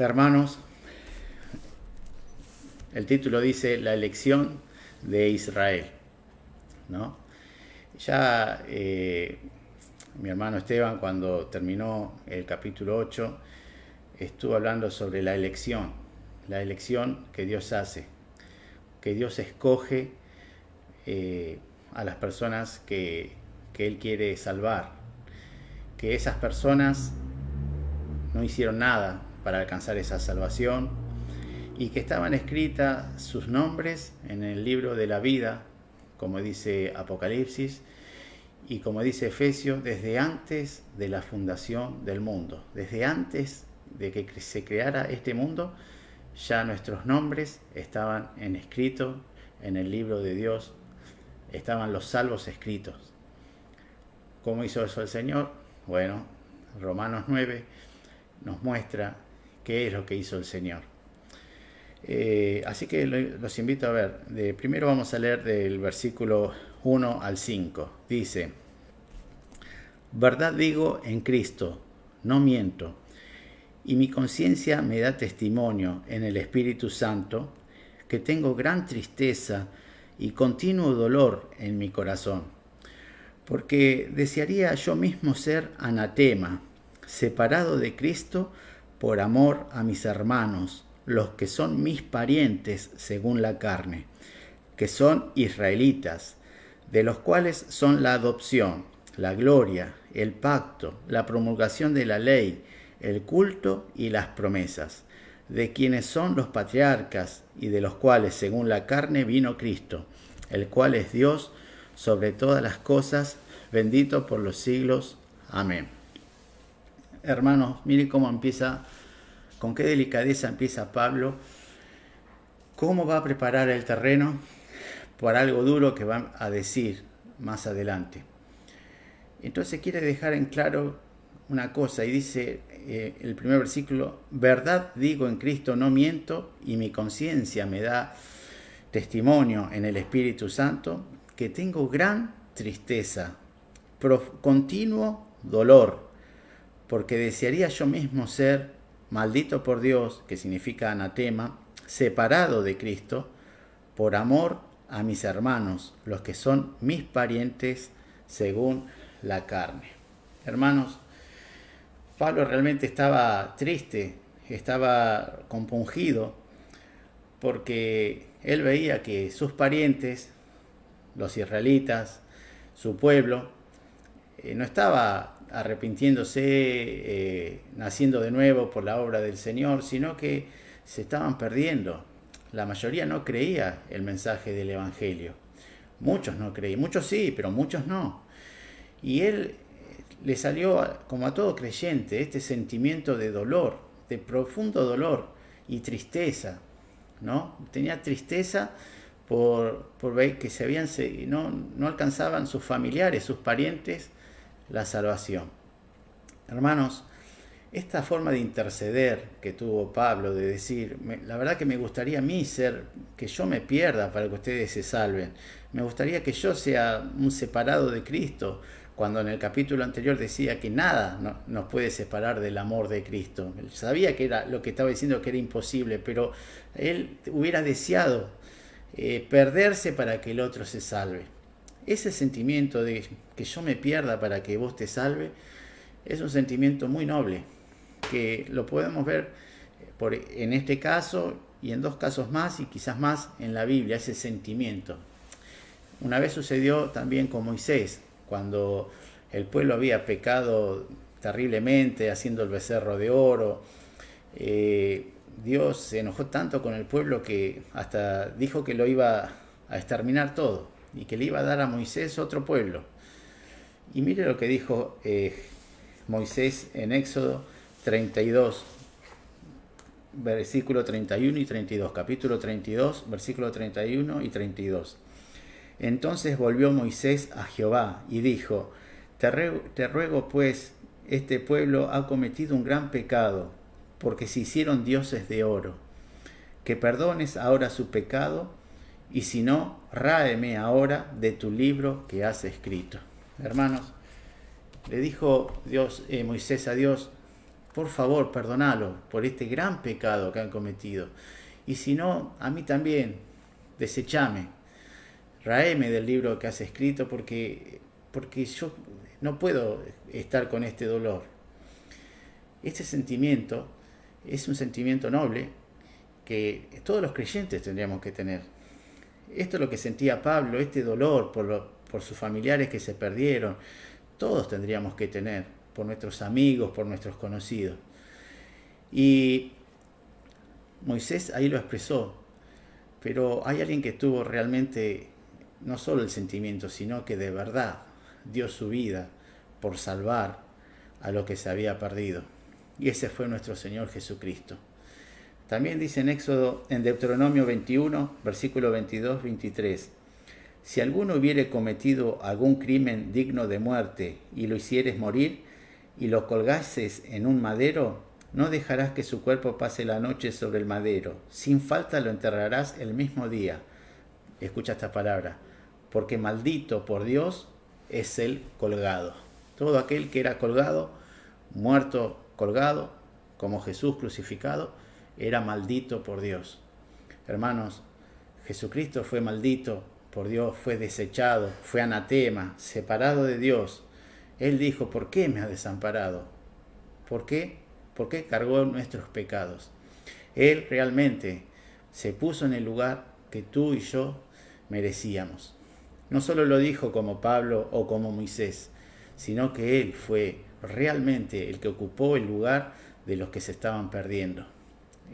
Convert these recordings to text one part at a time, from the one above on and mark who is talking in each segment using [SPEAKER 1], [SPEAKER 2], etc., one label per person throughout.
[SPEAKER 1] Hermanos, el título dice la elección de Israel, ¿no? Ya mi hermano Esteban, cuando terminó el capítulo 8, estuvo hablando sobre la elección que Dios hace, que Dios escoge a las personas que Él quiere salvar, que esas personas no hicieron nada para alcanzar esa salvación y que estaban escritas sus nombres en el libro de la vida, como dice Apocalipsis y como dice Efesios, desde antes de la fundación del mundo, desde antes de que se creara este mundo, ya nuestros nombres estaban escritos en el libro de Dios, estaban los salvos escritos. ¿Cómo hizo eso el Señor? Bueno, Romanos 9 nos muestra qué es lo que hizo el Señor. Así que los invito a ver. Primero vamos a leer del versículo 1 al 5. Dice: verdad digo en Cristo, no miento, y mi conciencia me da testimonio en el Espíritu Santo, que tengo gran tristeza y continuo dolor en mi corazón, porque desearía yo mismo ser anatema, separado de Cristo por amor a mis hermanos, los que son mis parientes según la carne, que son israelitas, de los cuales son la adopción, la gloria, el pacto, la promulgación de la ley, el culto y las promesas, de quienes son los patriarcas y de los cuales según la carne vino Cristo, el cual es Dios sobre todas las cosas, bendito por los siglos. Amén. Hermanos, miren cómo empieza, con qué delicadeza empieza Pablo, cómo va a preparar el terreno para algo duro que va a decir más adelante. Entonces quiere dejar en claro una cosa y dice el primer versículo: verdad digo en Cristo, no miento, y mi conciencia me da testimonio en el Espíritu Santo, que tengo gran tristeza, continuo dolor, porque desearía yo mismo ser maldito por Dios, que significa anatema, separado de Cristo, por amor a mis hermanos, los que son mis parientes según la carne. Hermanos, Pablo realmente estaba triste, estaba compungido, porque él veía que sus parientes, los israelitas, su pueblo, no estaba arrepintiéndose, naciendo de nuevo por la obra del Señor, sino que se estaban perdiendo. La mayoría no creía el mensaje del Evangelio. Muchos no creían, muchos sí, pero muchos no. Y él le salió, como a todo creyente, este sentimiento de dolor, de profundo dolor y tristeza, ¿no? Tenía tristeza por ver que no alcanzaban sus familiares, sus parientes, la salvación. Hermanos, esta forma de interceder que tuvo Pablo, de decir, la verdad que me gustaría a mí que yo me pierda para que ustedes se salven. Me gustaría que yo sea un separado de Cristo, cuando en el capítulo anterior decía que nada nos puede separar del amor de Cristo. Él sabía que era lo que estaba diciendo, que era imposible, pero él hubiera deseado perderse para que el otro se salve. Ese sentimiento de que yo me pierda para que vos te salve es un sentimiento muy noble, que lo podemos ver en este caso y en dos casos más y quizás más en la Biblia, ese sentimiento. Una vez sucedió también con Moisés, cuando el pueblo había pecado terriblemente haciendo el becerro de oro. Dios se enojó tanto con el pueblo que hasta dijo que lo iba a exterminar todo y que le iba a dar a Moisés otro pueblo. Y mire lo que dijo Moisés en Éxodo 32, versículo 31 y 32, capítulo 32, versículo 31 y 32. Entonces volvió Moisés a Jehová y dijo: te ruego pues, este pueblo ha cometido un gran pecado, porque se hicieron dioses de oro, que perdones ahora su pecado, y si no, ráeme ahora de tu libro que has escrito. Hermanos, le dijo Moisés a Dios: por favor, perdonalo por este gran pecado que han cometido. Y si no, a mí también, desechame, raeme del libro que has escrito porque yo no puedo estar con este dolor. Este sentimiento es un sentimiento noble que todos los creyentes tendríamos que tener. Esto es lo que sentía Pablo, este dolor por sus familiares que se perdieron. Todos tendríamos que tener, por nuestros amigos, por nuestros conocidos. Y Moisés ahí lo expresó, pero hay alguien que tuvo realmente no solo el sentimiento, sino que de verdad dio su vida por salvar a lo que se había perdido. Y ese fue nuestro Señor Jesucristo. También dice en Deuteronomio 21, versículo 22-23, si alguno hubiere cometido algún crimen digno de muerte y lo hicieres morir y lo colgases en un madero, no dejarás que su cuerpo pase la noche sobre el madero. Sin falta lo enterrarás el mismo día. Escucha esta palabra. Porque maldito por Dios es el colgado. Todo aquel que era colgado, muerto colgado, como Jesús crucificado, era maldito por Dios. Hermanos, Jesucristo fue maldito por Dios, fue desechado, fue anatema, separado de Dios. Él dijo, ¿por qué me ha desamparado? ¿Por qué? Porque cargó nuestros pecados. Él realmente se puso en el lugar que tú y yo merecíamos. No solo lo dijo como Pablo o como Moisés, sino que Él fue realmente el que ocupó el lugar de los que se estaban perdiendo.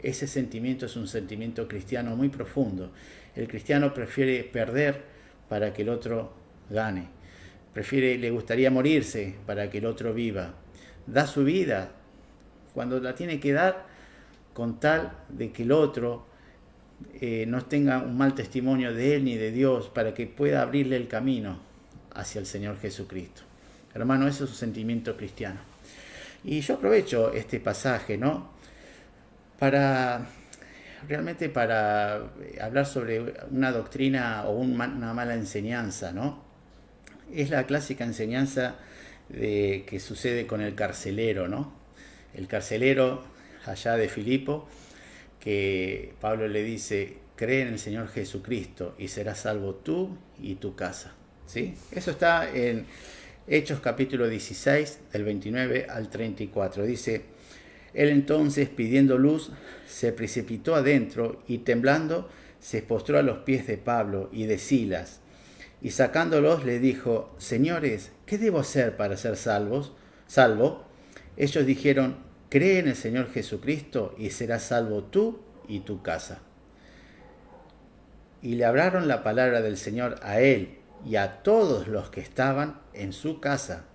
[SPEAKER 1] Ese sentimiento es un sentimiento cristiano muy profundo. El cristiano prefiere perder para que el otro gane. Le gustaría morirse para que el otro viva. Da su vida cuando la tiene que dar con tal de que el otro no tenga un mal testimonio de él ni de Dios, para que pueda abrirle el camino hacia el Señor Jesucristo. Hermano, eso es un sentimiento cristiano. Y yo aprovecho este pasaje, ¿no? Realmente para hablar sobre una doctrina o una mala enseñanza, ¿no? Es la clásica enseñanza que sucede con el carcelero, ¿no? El carcelero allá de Filipo, que Pablo le dice, cree en el Señor Jesucristo y serás salvo tú y tu casa. ¿Sí? Eso está en Hechos capítulo 16, del 29 al 34. Dice, él entonces, pidiendo luz, se precipitó adentro y temblando se postró a los pies de Pablo y de Silas. Y sacándolos le dijo, señores, ¿qué debo hacer para ser salvo? Ellos dijeron, cree en el Señor Jesucristo y serás salvo tú y tu casa. Y le hablaron la palabra del Señor a él y a todos los que estaban en su casa.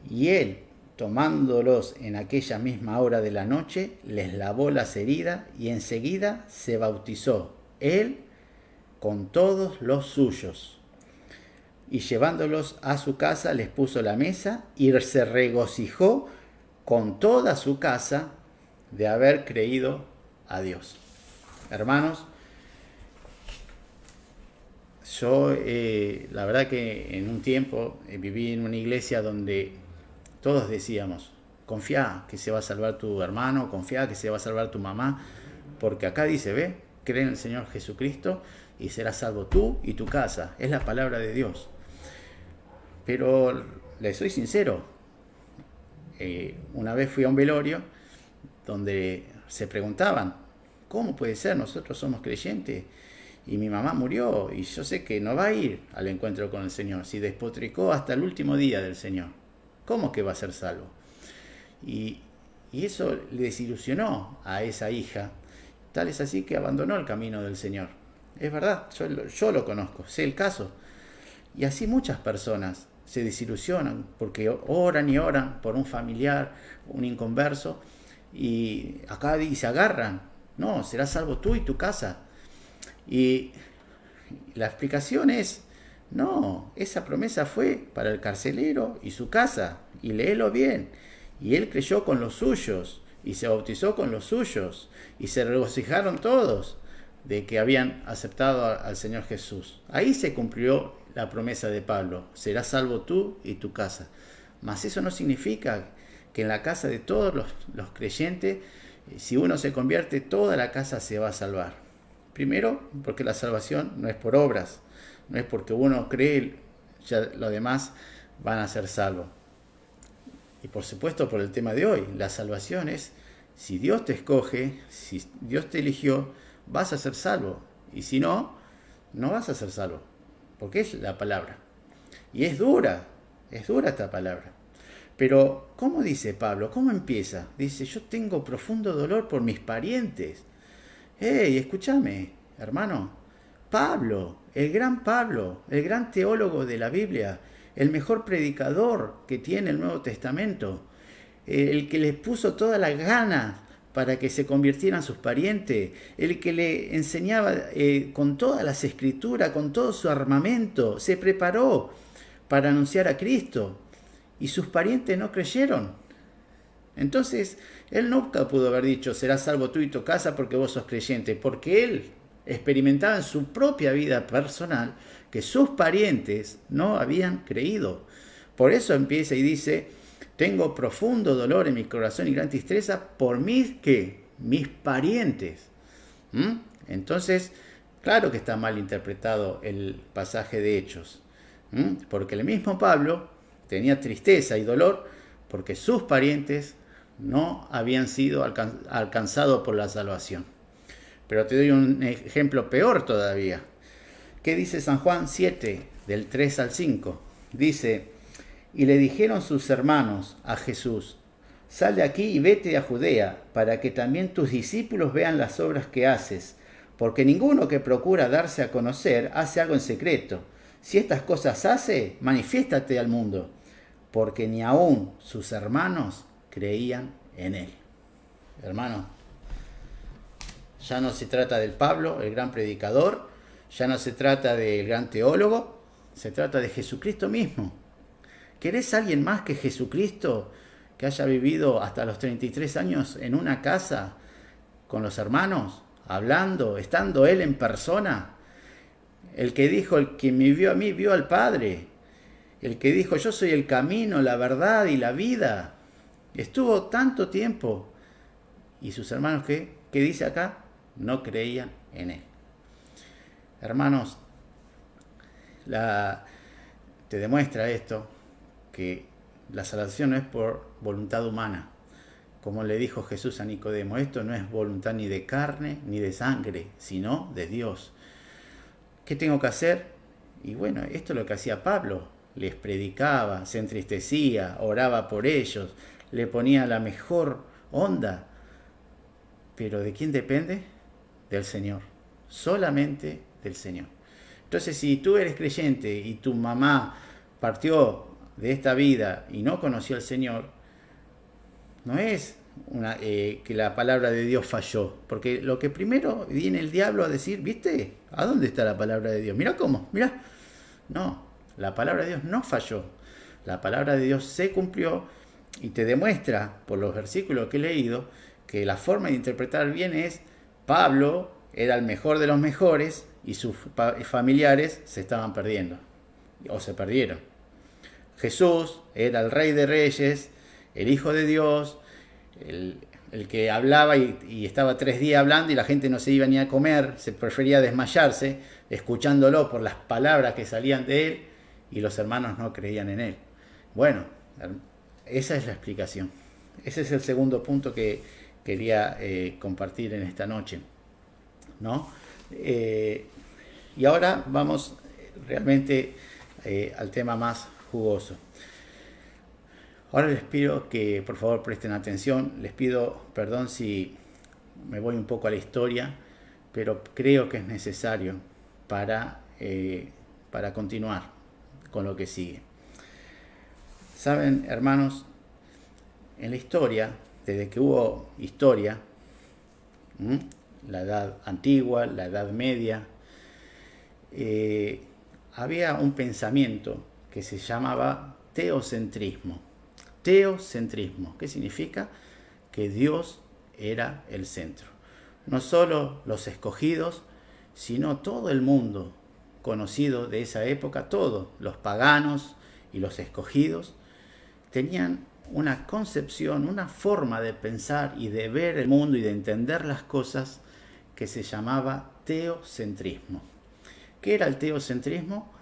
[SPEAKER 1] Y él, tomándolos en aquella misma hora de la noche, les lavó las heridas y enseguida se bautizó, él con todos los suyos. Y llevándolos a su casa les puso la mesa y se regocijó con toda su casa de haber creído a Dios. Hermanos, yo la verdad que en un tiempo viví en una iglesia donde todos decíamos, confía que se va a salvar tu hermano, confía que se va a salvar tu mamá, porque acá dice, ve, cree en el Señor Jesucristo y serás salvo tú y tu casa. Es la palabra de Dios. Pero les soy sincero, una vez fui a un velorio donde se preguntaban, ¿cómo puede ser? Nosotros somos creyentes y mi mamá murió y yo sé que no va a ir al encuentro con el Señor, si despotricó hasta el último día del Señor. ¿Cómo que va a ser salvo? Y eso le desilusionó a esa hija, tal es así que abandonó el camino del Señor. Es verdad, yo lo conozco, sé el caso. Y así muchas personas se desilusionan porque oran y oran por un familiar, un inconverso, y acá se agarran. No, serás salvo tú y tu casa. Y la explicación es, no, esa promesa fue para el carcelero y su casa, y léelo bien. Y él creyó con los suyos, y se bautizó con los suyos, y se regocijaron todos de que habían aceptado al Señor Jesús. Ahí se cumplió la promesa de Pablo, serás salvo tú y tu casa. Mas eso no significa que en la casa de todos los creyentes, si uno se convierte, toda la casa se va a salvar. Primero, porque la salvación no es por obras, no es porque uno cree, ya los demás van a ser salvos. Y por supuesto por el tema de hoy, la salvación es, si Dios te escoge, si Dios te eligió, vas a ser salvo. Y si no, no vas a ser salvo, porque es la palabra. Y es dura esta palabra. Pero, ¿cómo dice Pablo? ¿Cómo empieza? Dice, yo tengo profundo dolor por mis parientes. ¡Hey, escúchame, hermano! Pablo, el gran teólogo de la Biblia, el mejor predicador que tiene el Nuevo Testamento, el que les puso todas las ganas para que se convirtieran sus parientes, el que le enseñaba con todas las escrituras, con todo su armamento, se preparó para anunciar a Cristo y sus parientes no creyeron. Entonces, él nunca pudo haber dicho, serás salvo tú y tu casa porque vos sos creyente, porque él experimentaba en su propia vida personal que sus parientes no habían creído. Por eso empieza y dice, tengo profundo dolor en mi corazón y gran tristeza por mis parientes. Entonces, claro que está mal interpretado el pasaje de Hechos, porque el mismo Pablo tenía tristeza y dolor porque sus parientes no habían sido alcanzados por la salvación. Pero te doy un ejemplo peor todavía. ¿Qué dice San Juan 7, del 3 al 5? Dice, y le dijeron sus hermanos a Jesús, sal de aquí y vete a Judea, para que también tus discípulos vean las obras que haces, porque ninguno que procura darse a conocer hace algo en secreto. Si estas cosas hace, manifiéstate al mundo, porque ni aún sus hermanos creían en él. Hermano, ya no se trata del Pablo, el gran predicador, ya no se trata del gran teólogo, se trata de Jesucristo mismo. ¿Querés a alguien más que Jesucristo, que haya vivido hasta los 33 años en una casa con los hermanos, hablando, estando él en persona? El que dijo, el que me vio a mí, vio al Padre. El que dijo, yo soy el camino, la verdad y la vida. Estuvo tanto tiempo. ¿Y sus hermanos qué dice acá? No creían en él. Hermanos, te demuestra esto, que la salvación no es por voluntad humana. Como le dijo Jesús a Nicodemo, esto no es voluntad ni de carne ni de sangre, sino de Dios. ¿Qué tengo que hacer? Y bueno, esto es lo que hacía Pablo. Les predicaba, se entristecía, oraba por ellos, le ponía la mejor onda. ¿Pero de quién depende? Del Señor. Solamente del Señor. Entonces, si tú eres creyente y tu mamá partió de esta vida y no conoció al Señor, no es que la palabra de Dios falló, porque lo que primero viene el diablo a decir, ¿viste? ¿A dónde está la palabra de Dios? Mira cómo, mira. No, la palabra de Dios no falló. La palabra de Dios se cumplió y te demuestra, por los versículos que he leído, que la forma de interpretar bien es, Pablo era el mejor de los mejores y sus familiares se estaban perdiendo, o se perdieron. Jesús era el Rey de Reyes, el Hijo de Dios, el que hablaba y estaba 3 días hablando y la gente no se iba ni a comer, se prefería desmayarse, escuchándolo por las palabras que salían de él, y los hermanos no creían en él. Bueno, esa es la explicación. Ese es el segundo punto que quería compartir en esta noche, ¿no? Y ahora vamos realmente al tema más jugoso. Ahora les pido que por favor presten atención, les pido perdón si me voy un poco a la historia, pero creo que es necesario para continuar con lo que sigue. Saben, hermanos, en la historia, desde que hubo historia, la edad antigua, la edad media, había un pensamiento que se llamaba teocentrismo. Teocentrismo, ¿qué significa? Que Dios era el centro. No solo los escogidos, sino todo el mundo conocido de esa época, todos los paganos y los escogidos, tenían una concepción, una forma de pensar y de ver el mundo y de entender las cosas que se llamaba teocentrismo. ¿Qué era el teocentrismo?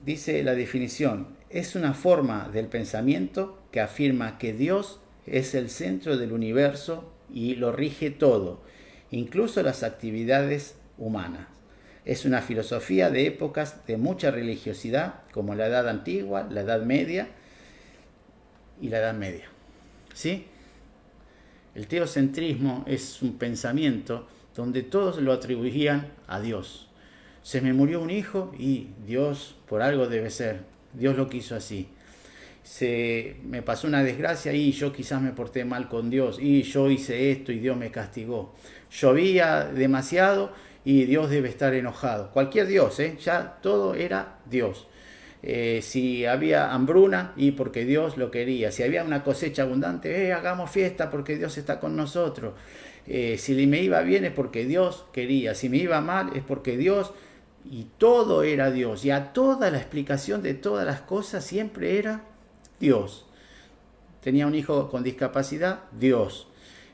[SPEAKER 1] Dice la definición, es una forma del pensamiento que afirma que Dios es el centro del universo y lo rige todo, incluso las actividades humanas. Es una filosofía de épocas de mucha religiosidad, como la Edad Antigua, la Edad Media y la Edad Media. ¿Sí? El teocentrismo es un pensamiento donde todos lo atribuían a Dios. Se me murió un hijo y Dios, por algo debe ser, Dios lo quiso así. Me pasó una desgracia y yo quizás me porté mal con Dios y yo hice esto y Dios me castigó. Llovía demasiado y Dios debe estar enojado. Cualquier Dios, ya todo era Dios. Si había hambruna y porque Dios lo quería. Si había una cosecha abundante, hagamos fiesta porque Dios está con nosotros. Si me iba bien es porque Dios quería. Si me iba mal es porque Dios... Y todo era Dios. Y a toda la explicación de todas las cosas siempre era Dios. Tenía un hijo con discapacidad, Dios.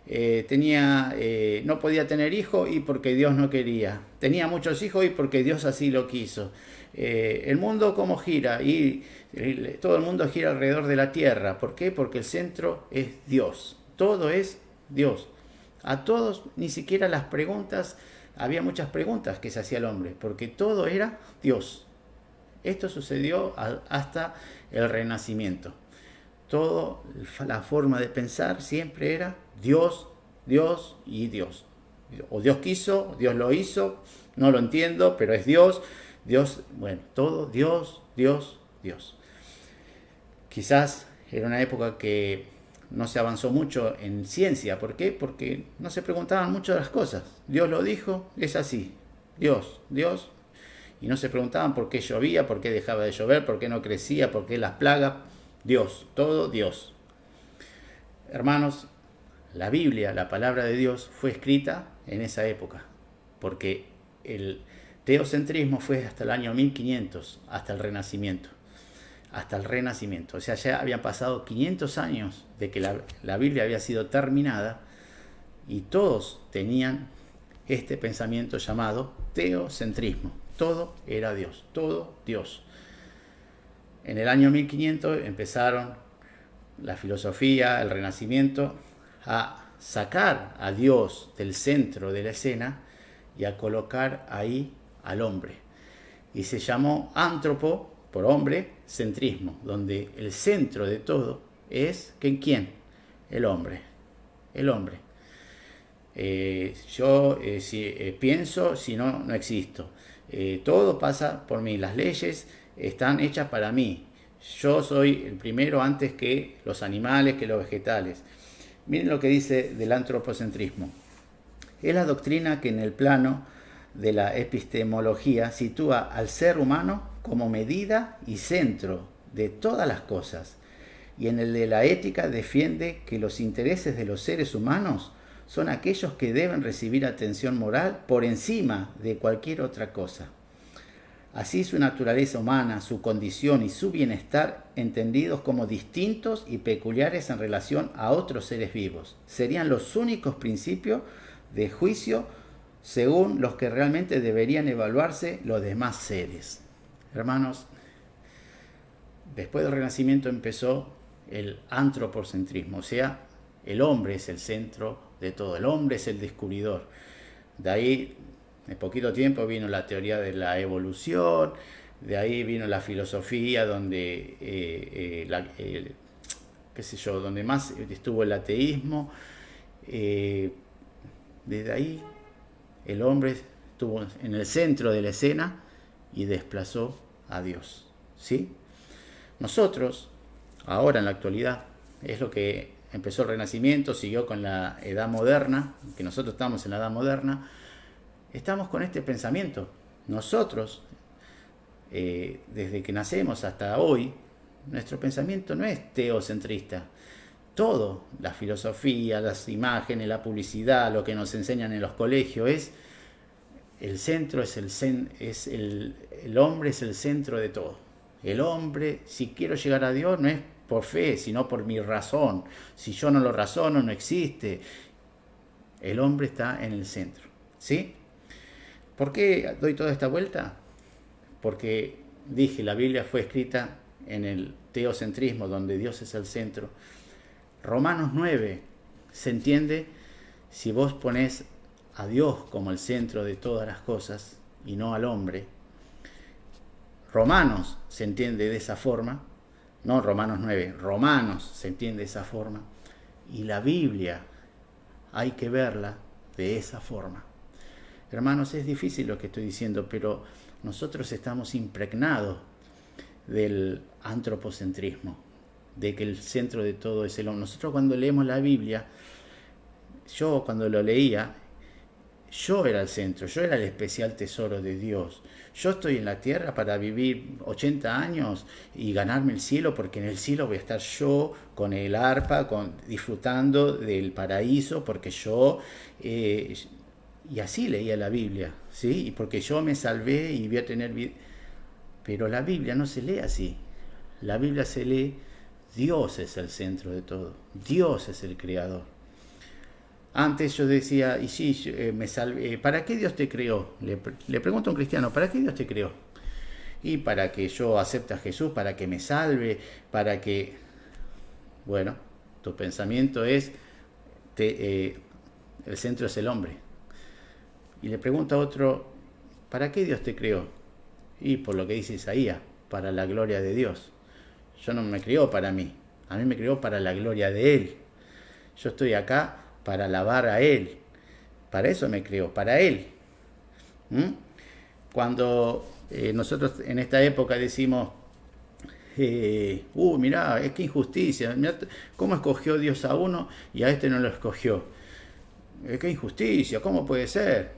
[SPEAKER 1] No podía tener hijo y porque Dios no quería. Tenía muchos hijos y porque Dios así lo quiso. El mundo cómo gira y todo el mundo gira alrededor de la tierra. ¿Por qué? Porque el centro es Dios. Todo es Dios. A todos, ni siquiera las preguntas, había muchas preguntas que se hacía el hombre, porque todo era Dios. Esto sucedió hasta el Renacimiento. Toda la forma de pensar siempre era Dios, Dios y Dios. O Dios quiso, Dios lo hizo, no lo entiendo, pero es Dios. Dios, bueno, todo Dios, Dios, Dios. Quizás era una época que no se avanzó mucho en ciencia. ¿Por qué? Porque no se preguntaban mucho de las cosas. Dios lo dijo, es así. Dios, Dios. Y no se preguntaban por qué llovía, por qué dejaba de llover, por qué no crecía, por qué las plagas. Dios, todo Dios. Hermanos, la Biblia, la palabra de Dios, fue escrita en esa época. Porque el teocentrismo fue hasta el año 1500, hasta el Renacimiento. Hasta el Renacimiento. O sea, ya habían pasado 500 años de que la Biblia había sido terminada y todos tenían este pensamiento llamado teocentrismo. Todo era Dios, todo Dios. En el año 1500 empezaron la filosofía, el Renacimiento, a sacar a Dios del centro de la escena y a colocar ahí al hombre. Y se llamó antropo, por hombre, centrismo, donde el centro de todo es ¿quién? El hombre. El hombre. Si pienso, si no, no existo. Todo pasa por mí. Las leyes están hechas para mí. Yo soy el primero antes que los animales, que los vegetales. Miren lo que dice del antropocentrismo. Es la doctrina que en el plano de la epistemología sitúa al ser humano como medida y centro de todas las cosas, y en el de la ética defiende que los intereses de los seres humanos son aquellos que deben recibir atención moral por encima de cualquier otra cosa. Así su naturaleza humana, su condición y su bienestar, entendidos como distintos y peculiares en relación a otros seres vivos, serían los únicos principios de juicio según los que realmente deberían evaluarse los demás seres. Hermanos, después del Renacimiento empezó el antropocentrismo, o sea, el hombre es el centro de todo, el hombre es el descubridor. De ahí, en poquito tiempo, vino la teoría de la evolución, de ahí vino la filosofía, donde, donde más estuvo el ateísmo. Desde ahí, el hombre estuvo en el centro de la escena y desplazó a Dios. ¿Sí? Nosotros, ahora en la actualidad, es lo que empezó el Renacimiento, siguió con la Edad Moderna, que nosotros estamos en la Edad Moderna, estamos con este pensamiento. Nosotros, desde que nacemos hasta hoy, nuestro pensamiento no es teocentrista. Todo, la filosofía, las imágenes, la publicidad, lo que nos enseñan en los colegios, es el centro, el hombre es el centro de todo. El hombre, si quiero llegar a Dios, no es por fe, sino por mi razón. Si yo no lo razono, no existe. El hombre está en el centro, ¿sí? ¿Por qué doy toda esta vuelta? Porque dije, la Biblia fue escrita en el teocentrismo, donde Dios es el centro. Romanos 9 se entiende si vos ponés a Dios como el centro de todas las cosas y no al hombre. Romanos se entiende de esa forma, no Romanos 9, Romanos se entiende de esa forma, y la Biblia hay que verla de esa forma. Hermanos, es difícil lo que estoy diciendo, pero nosotros estamos impregnados del antropocentrismo, de que el centro de todo es el hombre. Nosotros cuando leemos la Biblia, yo cuando lo leía, yo era el centro, yo era el especial tesoro de Dios. Yo estoy en la tierra para vivir 80 años y ganarme el cielo, porque en el cielo voy a estar yo con el arpa, disfrutando del paraíso, porque yo... y así leía la Biblia, ¿sí? Y porque yo me salvé y voy a tener vida. Pero la Biblia no se lee así. La Biblia se lee, Dios es el centro de todo. Dios es el creador. Antes yo decía, y sí, me salvé. ¿Para qué Dios te creó? Le pregunto a un cristiano, ¿para qué Dios te creó? Y para que yo acepte a Jesús, para que me salve, para que... Bueno, tu pensamiento es, el centro es el hombre. Y le pregunto a otro, ¿para qué Dios te creó? Y por lo que dice Isaías, para la gloria de Dios. Yo no me creó para mí, a mí me creó para la gloria de Él. Yo estoy acá para alabar a Él. Para eso me creó, para Él. Cuando nosotros en esta época decimos, mirá, es que injusticia, mirá, ¿cómo escogió Dios a uno y a este no lo escogió? ¡Qué injusticia! ¿Cómo puede ser?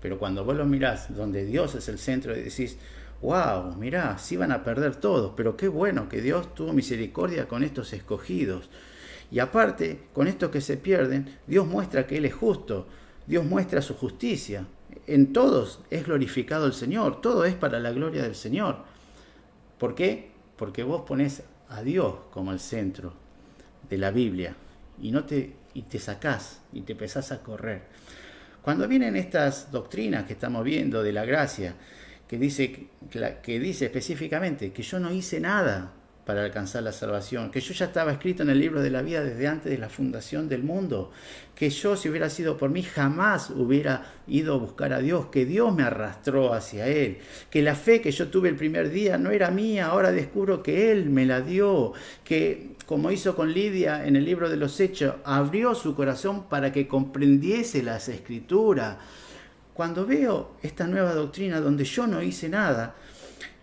[SPEAKER 1] Pero cuando vos lo mirás, donde Dios es el centro, y decís, wow, mirá, sí van a perder todos, pero qué bueno que Dios tuvo misericordia con estos escogidos. Y aparte, con estos que se pierden, Dios muestra que Él es justo, Dios muestra su justicia. En todos es glorificado el Señor, todo es para la gloria del Señor. ¿Por qué? Porque vos ponés a Dios como el centro de la Biblia y te sacás y te empezás a correr. Cuando vienen estas doctrinas que estamos viendo de la gracia, que dice específicamente que yo no hice nada para alcanzar la salvación, que yo ya estaba escrito en el libro de la vida desde antes de la fundación del mundo, que yo, si hubiera sido por mí, jamás hubiera ido a buscar a Dios, que Dios me arrastró hacia Él, que la fe que yo tuve el primer día no era mía, ahora descubro que Él me la dio, que como hizo con Lidia en el libro de los Hechos, abrió su corazón para que comprendiese las Escrituras. Cuando veo esta nueva doctrina donde yo no hice nada,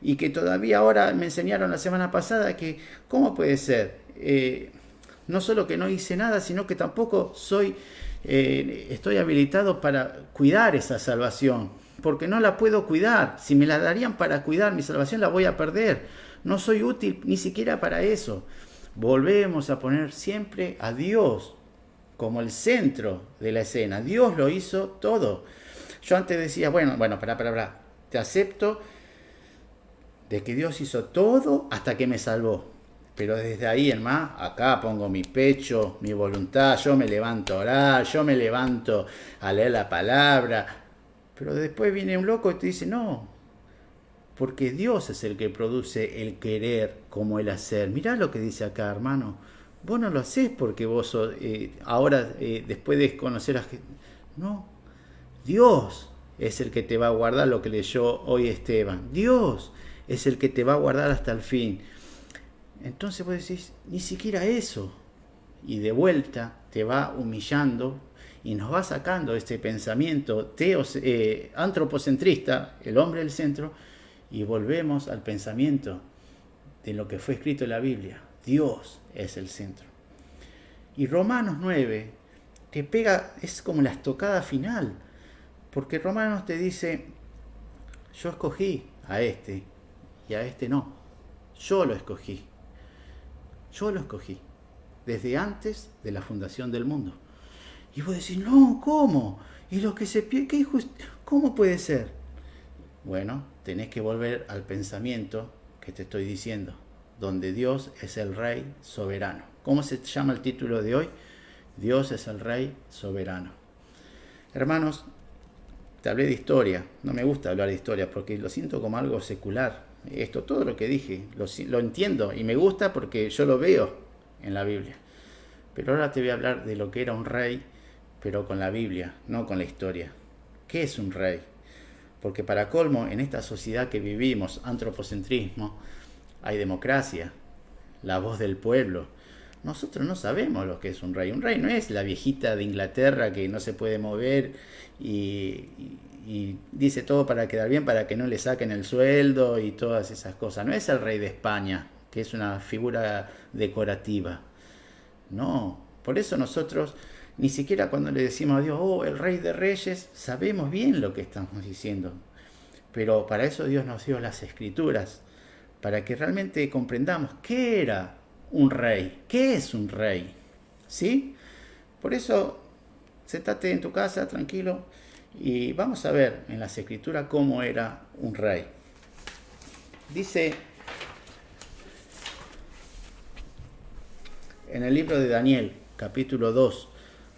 [SPEAKER 1] y que todavía ahora me enseñaron la semana pasada que, ¿cómo puede ser? No solo que no hice nada, sino que tampoco estoy habilitado para cuidar esa salvación, porque no la puedo cuidar. Si me la darían para cuidar mi salvación, la voy a perder. No soy útil ni siquiera para eso. Volvemos a poner siempre a Dios como el centro de la escena. Dios lo hizo todo. Yo antes decía, bueno, pará, te acepto de que Dios hizo todo hasta que me salvó. Pero desde ahí en más, acá pongo mi pecho, mi voluntad, yo me levanto a orar, yo me levanto a leer la palabra. Pero después viene un loco y te dice, no, porque Dios es el que produce el querer como el hacer. Mirá lo que dice acá, hermano. Vos no lo hacés porque vos sos, ahora, después de conocer a Jesús. No, Dios es el que te va a guardar, lo que leyó hoy Esteban. Dios es el que te va a guardar hasta el fin. Entonces vos decís, ni siquiera eso. Y de vuelta te va humillando y nos va sacando este pensamiento antropocentrista, el hombre del centro, y volvemos al pensamiento de lo que fue escrito en la Biblia. Dios es el centro. Y Romanos 9 te pega, es como la estocada final, porque Romanos te dice, yo escogí a este y a este no. Yo lo escogí. Yo lo escogí. Desde antes de la fundación del mundo. Y vos decís, no, ¿cómo? Y lo que se pierde, ¿cómo puede ser? Bueno, tenés que volver al pensamiento que te estoy diciendo. donde Dios es el Rey soberano. ¿Cómo se llama el título de hoy? Dios es el Rey soberano. Hermanos, te hablé de historia. No me gusta hablar de historia porque lo siento como algo secular. Todo lo que dije, lo entiendo y me gusta porque yo lo veo en la Biblia. Pero ahora te voy a hablar de lo que era un rey, pero con la Biblia, no con la historia. ¿Qué es un rey? Porque para colmo, en esta sociedad que vivimos, antropocentrismo, hay democracia, la voz del pueblo. Nosotros no sabemos lo que es un rey. Un rey no es la viejita de Inglaterra que no se puede mover y dice todo para quedar bien, para que no le saquen el sueldo y todas esas cosas. No es el rey de España, que es una figura decorativa. No, por eso nosotros, ni siquiera cuando le decimos a Dios, oh, el Rey de Reyes, sabemos bien lo que estamos diciendo. Pero para eso Dios nos dio las Escrituras, para que realmente comprendamos qué era un rey, qué es un rey. ¿Sí? Por eso, séntate en tu casa, tranquilo, y vamos a ver en las Escrituras cómo era un rey. Dice en el libro de Daniel, capítulo 2,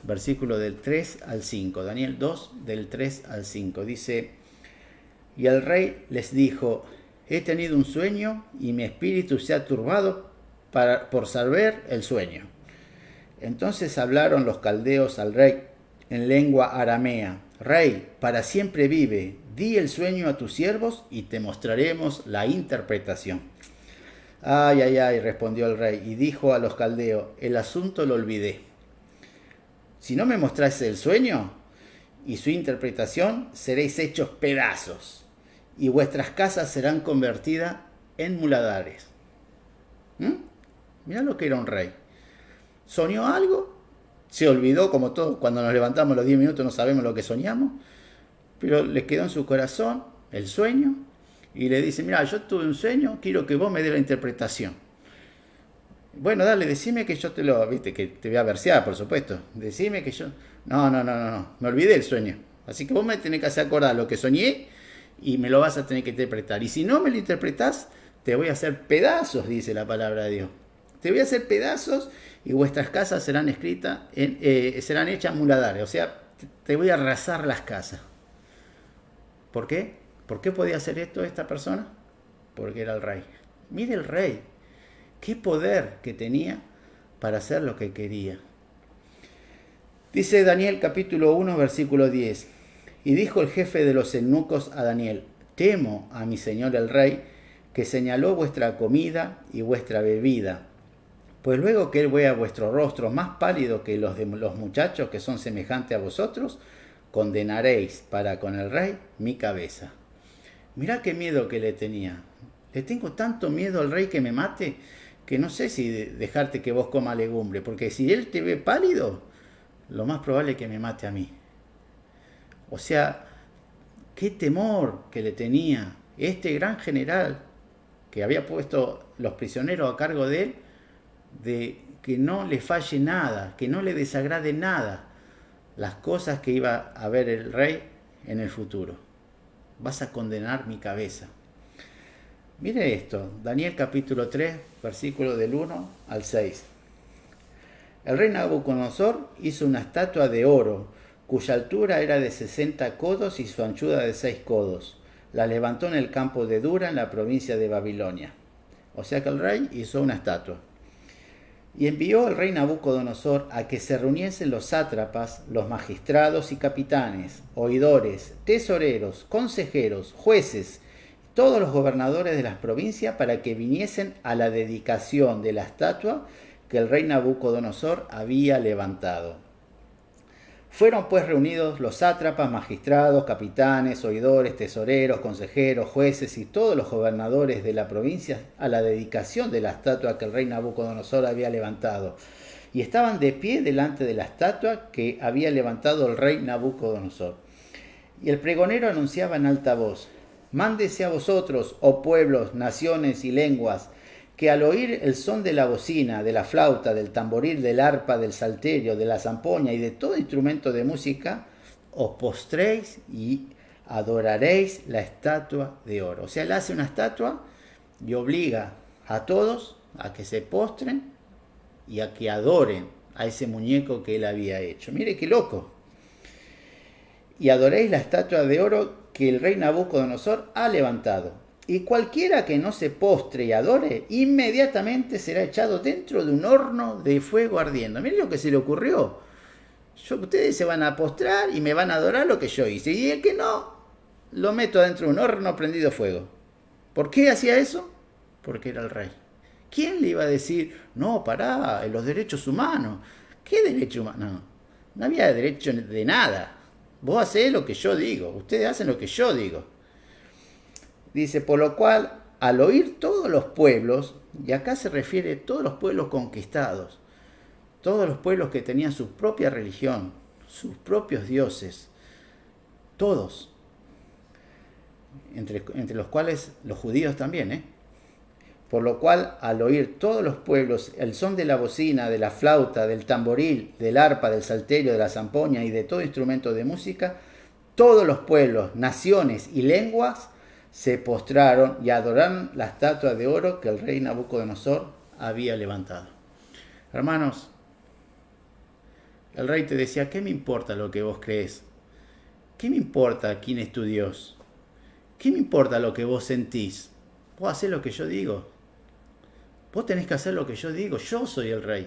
[SPEAKER 1] versículo del 3 al 5. Daniel 2, del 3 al 5. Dice, y el rey les dijo, he tenido un sueño y mi espíritu se ha turbado por saber el sueño. Entonces hablaron los caldeos al rey en lengua aramea. Rey, para siempre vive, di el sueño a tus siervos y te mostraremos la interpretación. Ay, ay, ay, respondió el rey, y dijo a los caldeos, el asunto lo olvidé. Si no me mostrase el sueño y su interpretación, seréis hechos pedazos, y vuestras casas serán convertidas en muladares. Mirá lo que era un rey. ¿Soñó algo? Se olvidó, como todos, cuando nos levantamos los 10 minutos no sabemos lo que soñamos, pero le quedó en su corazón el sueño, y le dice, mira, yo tuve un sueño, quiero que vos me des la interpretación. Bueno, dale, decime que yo viste, que te voy a versear, por supuesto. Decime que yo... No, me olvidé el sueño. Así que vos me tenés que hacer acordar lo que soñé y me lo vas a tener que interpretar. Y si no me lo interpretás, te voy a hacer pedazos, dice la palabra de Dios. Te voy a hacer pedazos y vuestras casas serán serán hechas muladares. O sea, te voy a arrasar las casas. ¿Por qué? ¿Por qué podía hacer esto esta persona? Porque era el rey. Mire el rey. Qué poder que tenía para hacer lo que quería. Dice Daniel capítulo 1 versículo 10. Y dijo el jefe de los eunucos a Daniel, temo a mi señor el rey, que señaló vuestra comida y vuestra bebida. Pues luego que él vea vuestro rostro más pálido que los de los muchachos que son semejantes a vosotros, condenaréis para con el rey mi cabeza. Mirá qué miedo que le tenía. Le tengo tanto miedo al rey que me mate, que no sé si dejarte que vos comas legumbre, porque si él te ve pálido, lo más probable es que me mate a mí. O sea, qué temor que le tenía este gran general que había puesto los prisioneros a cargo de él, de que no le falle nada, que no le desagrade nada las cosas que iba a ver el rey en el futuro. Vas a condenar mi cabeza. Mire esto, Daniel capítulo 3, versículo del 1 al 6. El rey Nabucodonosor hizo una estatua de oro, cuya altura era de 60 codos y su anchura de 6 codos. La levantó en el campo de Dura, en la provincia de Babilonia. O sea que el rey hizo una estatua. Y envió el rey Nabucodonosor a que se reuniesen los sátrapas, los magistrados y capitanes, oidores, tesoreros, consejeros, jueces, todos los gobernadores de las provincias para que viniesen a la dedicación de la estatua que el rey Nabucodonosor había levantado. Fueron pues reunidos los sátrapas, magistrados, capitanes, oidores, tesoreros, consejeros, jueces y todos los gobernadores de la provincia a la dedicación de la estatua que el rey Nabucodonosor había levantado. Y estaban de pie delante de la estatua que había levantado el rey Nabucodonosor. Y el pregonero anunciaba en alta voz, mándese a vosotros, oh pueblos, naciones y lenguas, que al oír el son de la bocina, de la flauta, del tamboril, del arpa, del salterio, de la zampoña y de todo instrumento de música, os postréis y adoraréis la estatua de oro. O sea, él hace una estatua y obliga a todos a que se postren y a que adoren a ese muñeco que él había hecho. Mire qué loco. Y adoréis la estatua de oro que el rey Nabucodonosor ha levantado. Y cualquiera que no se postre y adore, inmediatamente será echado dentro de un horno de fuego ardiendo. Miren lo que se le ocurrió. Ustedes se van a postrar y me van a adorar lo que yo hice. Y el que no, lo meto dentro de un horno prendido fuego. ¿Por qué hacía eso? Porque era el rey. ¿Quién le iba a decir, no, pará, los derechos humanos? ¿Qué derechos humanos? No, no había derecho de nada. Vos hacés lo que yo digo, ustedes hacen lo que yo digo. Dice, por lo cual, al oír todos los pueblos, y acá se refiere a todos los pueblos conquistados, todos los pueblos que tenían su propia religión, sus propios dioses, todos, entre los cuales los judíos también, Por lo cual, al oír todos los pueblos el son de la bocina, de la flauta, del tamboril, del arpa, del salterio, de la zampoña y de todo instrumento de música, todos los pueblos, naciones y lenguas se postraron y adoraron la estatua de oro que el rey Nabucodonosor había levantado. Hermanos, el rey te decía, ¿qué me importa lo que vos crees? ¿Qué me importa quién es tu Dios? ¿Qué me importa lo que vos sentís? Vos hacés lo que yo digo. Vos tenés que hacer lo que yo digo. Yo soy el rey.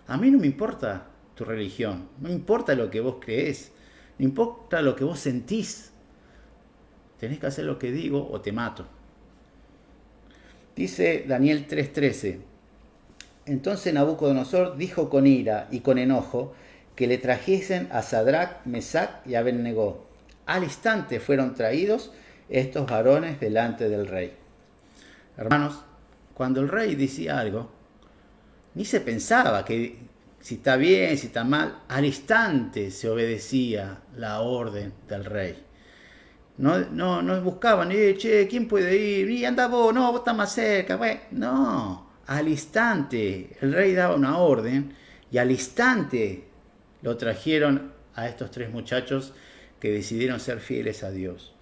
[SPEAKER 1] A mí no me importa tu religión. No me importa lo que vos creés. No importa lo que vos sentís. Tenés que hacer lo que digo o te mato. Dice Daniel 3:13. Entonces Nabucodonosor dijo con ira y con enojo que le trajesen a Sadrach, Mesach y Abed-Negó. Al instante fueron traídos estos varones delante del rey. Hermanos, cuando el rey decía algo, ni se pensaba que si está bien, si está mal, al instante se obedecía la orden del rey. No buscaban, che, ¿quién puede ir? Y anda vos, no, vos estás más cerca. Bueno, no, al instante el rey daba una orden y al instante lo trajeron a estos tres muchachos que decidieron ser fieles a Dios.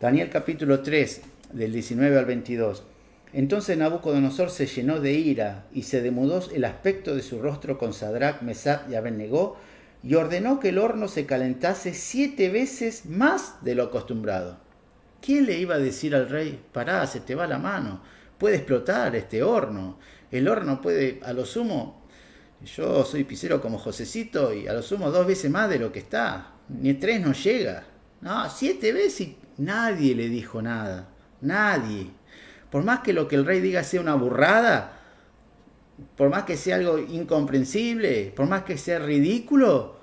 [SPEAKER 1] Daniel capítulo 3, del 19 al 22. Entonces Nabucodonosor se llenó de ira y se demudó el aspecto de su rostro con Sadrach, Mesach y Abed-Negó y ordenó que el horno se calentase 7 veces más de lo acostumbrado. ¿Quién le iba a decir al rey, pará, se te va la mano, puede explotar este horno? El horno puede, a lo sumo, yo soy pisero como Josecito y a lo sumo 2 veces más de lo que está, ni 3 no llega. No, 7 veces y nadie le dijo nada, nadie. Por más que lo que el rey diga sea una burrada, por más que sea algo incomprensible, por más que sea ridículo,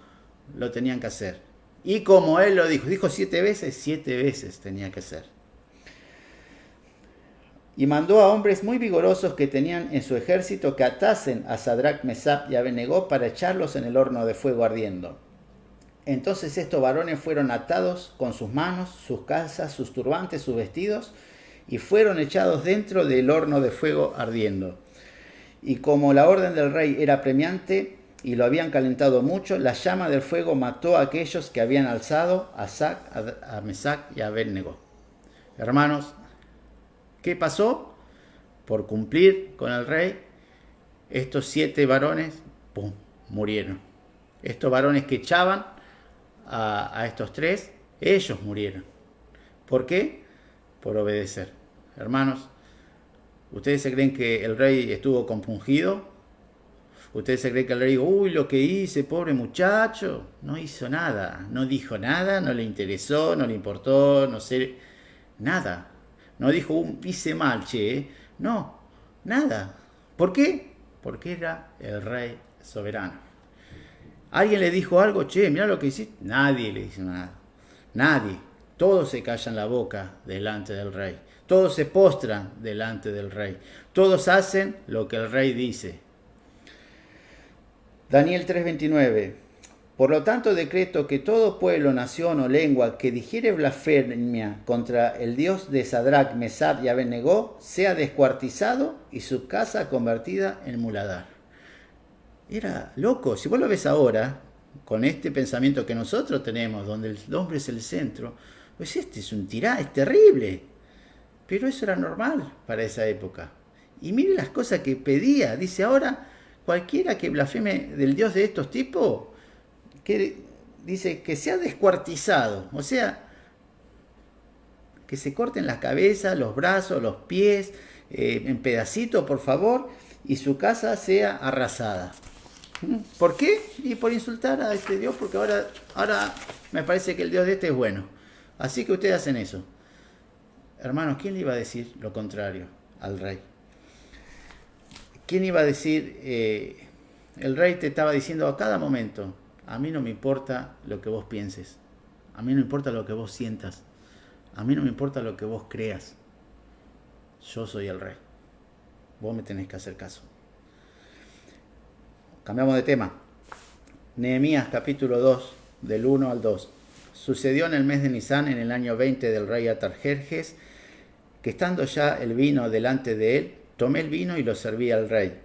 [SPEAKER 1] lo tenían que hacer. Y como él lo dijo 7 veces, 7 veces tenía que ser. Y mandó a hombres muy vigorosos que tenían en su ejército que atasen a Sadrach, Mesach y Abed-Negó para echarlos en el horno de fuego ardiendo. Entonces estos varones fueron atados con sus manos, sus calzas, sus turbantes, sus vestidos, y fueron echados dentro del horno de fuego ardiendo. Y como la orden del rey era premiante y lo habían calentado mucho, la llama del fuego mató a aquellos que habían alzado a Mesach y a Abed-Negó. Hermanos, ¿qué pasó? Por cumplir con el rey, estos 7 varones, ¡pum!, murieron. Estos varones que echaban a estos 3, ellos murieron. ¿Por qué? Por obedecer. Hermanos, ¿ustedes se creen que el rey estuvo compungido? ¿Ustedes se creen que el rey dijo, uy, lo que hice, pobre muchacho? No hizo nada, no dijo nada, no le interesó, no le importó, no sé, nada. No dijo, hice mal, che. No, nada. ¿Por qué? Porque era el rey soberano. ¿Alguien le dijo algo? Che, mirá lo que hiciste. Nadie le dice nada. Nadie. Todos se callan la boca delante del rey. Todos se postran delante del rey. Todos hacen lo que el rey dice. Daniel 3:29. Por lo tanto decreto que todo pueblo, nación o lengua que dijere blasfemia contra el Dios de Sadrach, Mesach y Abed-Negó sea descuartizado y su casa convertida en muladar. Era loco. Si vos lo ves ahora, con este pensamiento que nosotros tenemos, donde el hombre es el centro, pues este es un tirano, es terrible. Pero eso era normal para esa época. Y mire las cosas que pedía. Dice, ahora cualquiera que blasfeme del Dios de estos tipos, dice que sea descuartizado. O sea, que se corten las cabezas, los brazos, los pies, en pedacitos, por favor, y su casa sea arrasada. ¿Por qué? Y por insultar a este Dios, porque ahora me parece que el Dios de este es bueno. Así que ustedes hacen eso. Hermanos, ¿quién le iba a decir lo contrario al rey? ¿Quién iba a decir? El rey te estaba diciendo a cada momento, a mí no me importa lo que vos pienses, a mí no me importa lo que vos sientas, a mí no me importa lo que vos creas, yo soy el rey, vos me tenés que hacer caso. Cambiamos de tema. Nehemías capítulo 2, del 1 al 2. Sucedió en el mes de Nisán, en el año 20 del rey Atarjerjes, que estando ya el vino delante de él, tomé el vino y lo serví al rey.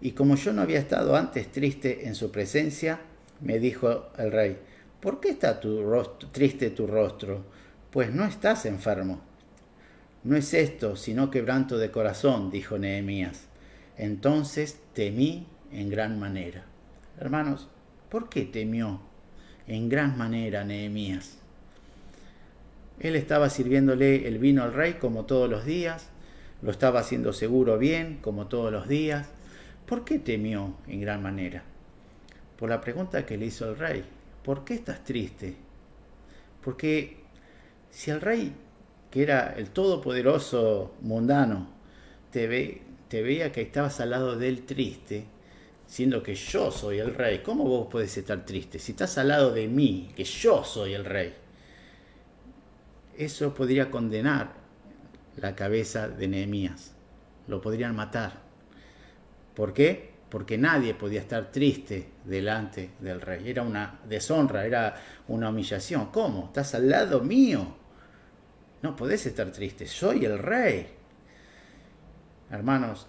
[SPEAKER 1] Y como yo no había estado antes triste en su presencia, me dijo el rey, ¿por qué está triste tu rostro? Pues no estás enfermo. No es esto, sino quebranto de corazón, dijo Nehemías. Entonces temí en gran manera. Hermanos, ¿por qué temió en gran manera Nehemías? Él estaba sirviéndole el vino al rey como todos los días, lo estaba haciendo seguro bien como todos los días. ¿Por qué temió en gran manera? Por la pregunta que le hizo el rey. ¿Por qué estás triste? Porque si el rey, que era el todopoderoso mundano, te veía que estabas al lado de él triste, siendo que yo soy el rey, ¿cómo vos podés estar triste? Si estás al lado de mí, que yo soy el rey. Eso podría condenar la cabeza de Nehemías. Lo podrían matar. ¿Por qué? Porque nadie podía estar triste delante del rey. Era una deshonra, era una humillación. ¿Cómo? ¿Estás al lado mío? No podés estar triste, soy el rey. Hermanos,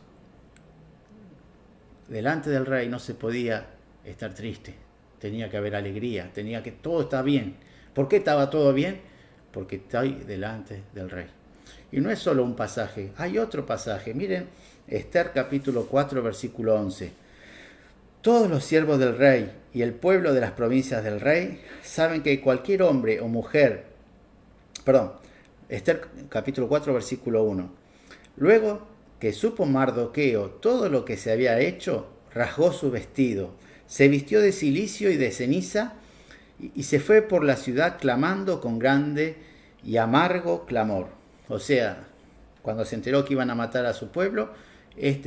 [SPEAKER 1] delante del rey no se podía estar triste. Tenía que haber alegría, todo está bien. ¿Por qué estaba todo bien? Porque estoy delante del rey. Y no es solo un pasaje, hay otro pasaje. Miren, Esther capítulo 4, versículo 11. Todos los siervos del rey y el pueblo de las provincias del rey saben que cualquier hombre o mujer, Esther capítulo 4, versículo 1. Luego que supo Mardoqueo todo lo que se había hecho, rasgó su vestido, se vistió de cilicio y de ceniza, y se fue por la ciudad clamando con grande y amargo clamor. O sea, cuando se enteró que iban a matar a su pueblo,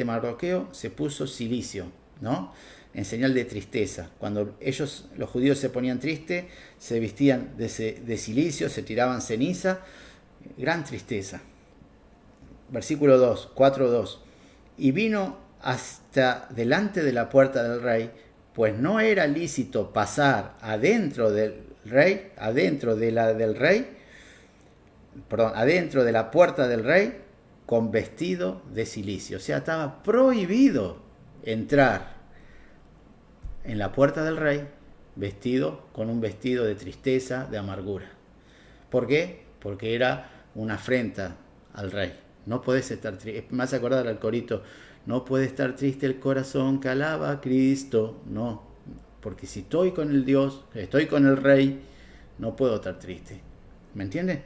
[SPEAKER 1] Mardoqueo se puso cilicio, ¿no? En señal de tristeza. Cuando los judíos se ponían tristes, se vestían de cilicio, se tiraban ceniza, gran tristeza. Versículo 2, 4:2. Y vino hasta delante de la puerta del rey, pues no era lícito pasar adentro de la puerta del rey con vestido de cilicio. O sea, estaba prohibido entrar en la puerta del rey vestido con un vestido de tristeza, de amargura. ¿Por qué? Porque era una afrenta al rey. No podés estar triste. Me hace acordar al corito. No puede estar triste el corazón que alaba a Cristo. No, porque si estoy con el Dios, estoy con el rey, no puedo estar triste. ¿Me entiende?